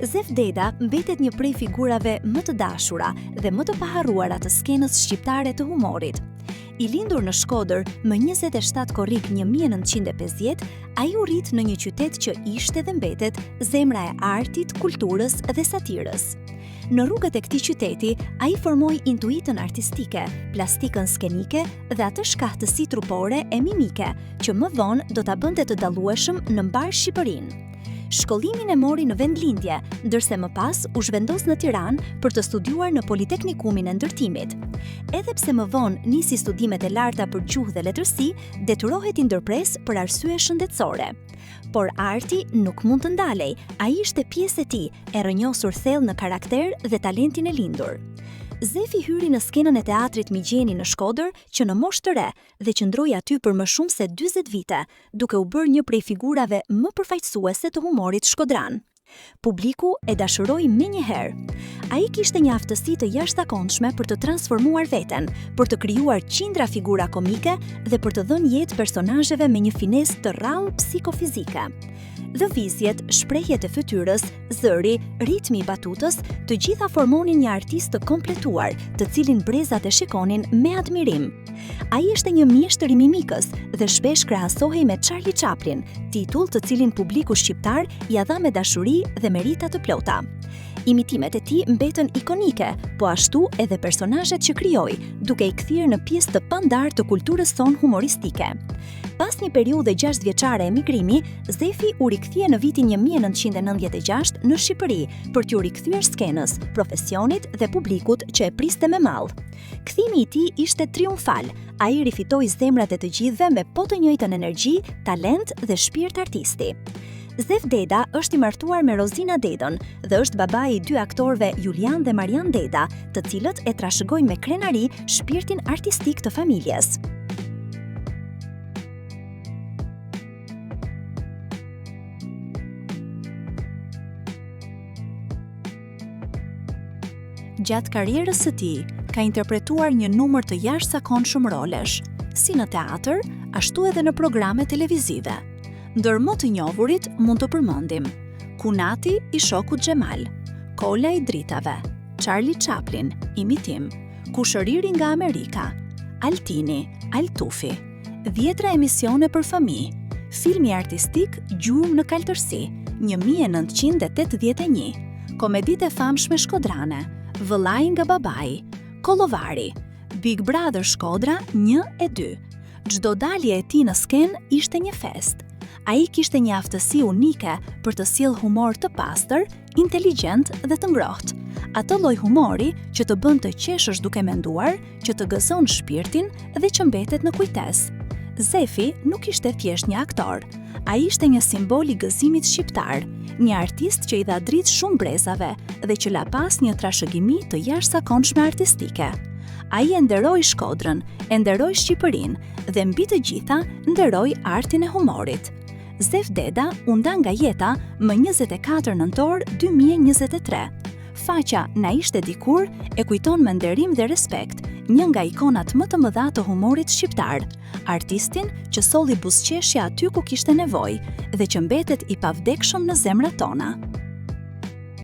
Zef Deda mbetet një prej figurave më të dashura dhe më të paharruara të skenës shqiptare të humorit. I lindur në Shkodër më 27 korrik 1950, ai u rrit në një qytet që ishte dhe mbetet zemra e artit, kulturës dhe satirës. Në rrugët e këtij qyteti, ai formoi intuitën artistike, plastikën skenike dhe atë shkahtësi trupore e mimike, që më vonë do ta bënte të dallueshëm në mbar Shqipërinë. Shkollimin e mori në vendlindje, ndërsa më pas u zhvendos në Tiranë për të studiuar në Politeknikumin e Ndërtimit. Edhe pse më vonë nisi studimet e larta për gjuhë dhe letërsi, detyroheti ndërpres për arsye shëndetësore. Por arti nuk mund të ndalej, ai ishte pjesë e tij, e rrënjosur thellë në karakter dhe talentin e lindur. Zefi hyri në skenën e teatrit Migjeni në Shkodër që në moshë të re dhe qëndroi aty për më shumë se 40 vite, duke u bërë një prej figurave më përfaqësuese të humorit shkodran. Publiku e dashuroi menjëherë. Ai kishte një aftësi të jashtëzakonshme për të transformuar veten, për të krijuar qindra figura komike dhe për të dhënë jetë personazheve me një finesë të rrallë psikofizike. Lëvizjet, shprehjet e fytyrës, zëri, ritmi i batutës, të gjitha formonin një artist të kompletuar, të cilin brezat e shikonin me admirim. Ai ishte një mjeshtër i mimikës dhe shpesh krahasohej me Charlie Chaplin, titull të cilin publiku shqiptar ia dha me dashuri dhe merita të plota. Imitimet e tij mbetën ikonike, po ashtu edhe personazhet që krijoi, duke i kthyer në pjesë të pandarë të kulturës tonë humoristike. Pas një periudhe 6 vjeçare emigrimi, Zefi u rikthye në vitin 1996 në Shqipëri për t'u rikthyer skenës, profesionit dhe publikut që e priste me mall. Kthimi i tij ishte triumfal. Ai rifitoi zemrat e të gjithëve me po të njëjtën energji, talent dhe shpirt artisti. Zef Deda është i martuar me Rozina Dedën dhe është babai i 2 aktorëve Julian dhe Marian Deda, të cilët e trashëgojnë me krenari shpirtin artistik të familjes. Gjatë karrierës së tij, ka interpretuar një numër të jashtëzakonshëm rolesh, si në teatr, ashtu edhe në programe televizive. Ndër më të njohurit mund të përmendim Kunati i Shokut Xhemal, Kola i Dritave, Charlie Chaplin, Imitim, Kushëriri nga Amerika, Altini, Altufi, 10 emisione për fëmijë, filmi artistik Gjurmë në kaltërsi, 1981, komeditë e famshme shkodrane, Vëllai nga babai, Kollovari, Big Brother Shkodra 1 e 2. Çdo dalje e tij në skenë ishte një fest. Ai kishte një aftësi unike për të sjellë humor të pastër, inteligjent dhe të ngrohtë. Atë lloj humori që të bën të qeshësh duke menduar, që të gëzon shpirtin dhe që mbetet në kujtesë. Zefi nuk ishte thjesht një aktor. Ai ishte një simbol i gëzimit shqiptar, një artist që i dha dritë shumë brezave dhe që la pas një trashëgimi të jashtëzakonshme artistike. Ai e nderoi Shkodrën, e nderoi Shqipërinë dhe mbi të gjitha nderoi artin e humorit. Zef Deda u nda nga jeta më 24 nëntor 2023. Faqja Na ishte dikur e kujton me nderim dhe respekt një nga ikonat më të mëdha të humorit shqiptar, artistin që solli buzëqeshja aty ku kishte nevojë dhe që mbetet i pavdekshëm në zemrat tona.